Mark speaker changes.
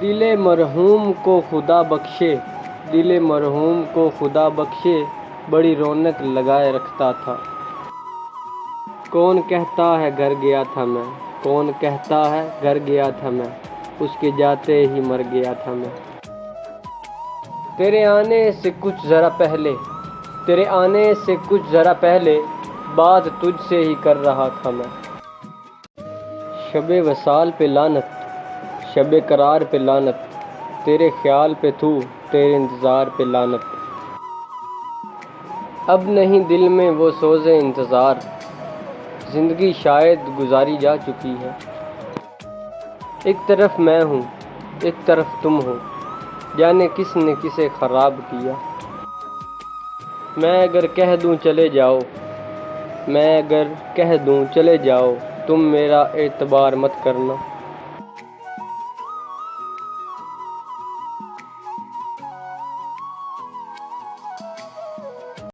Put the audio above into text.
Speaker 1: دل مرحوم کو خدا بخشے، دل مرحوم کو خدا بخشے، بڑی رونق لگائے رکھتا تھا۔ کون کہتا ہے گھر گیا تھا میں، کون کہتا ہے گھر گیا تھا میں، اس کے جاتے ہی مر گیا تھا میں۔ تیرے آنے سے کچھ ذرا پہلے، تیرے آنے سے کچھ ذرا پہلے، بات تجھ سے ہی کر رہا تھا میں۔ شب وصال پہ لعنت، شب قرار پہ لعنت، تیرے خیال پہ تو، تیرے انتظار پہ لعنت۔ اب نہیں دل میں وہ سوز انتظار، زندگی شاید گزاری جا چکی ہے۔ ایک طرف میں ہوں، ایک طرف تم ہو، جانے کس نے کسے خراب کیا۔ میں اگر کہہ دوں چلے جاؤ، میں اگر کہہ دوں چلے جاؤ، تم میرا اعتبار مت کرنا۔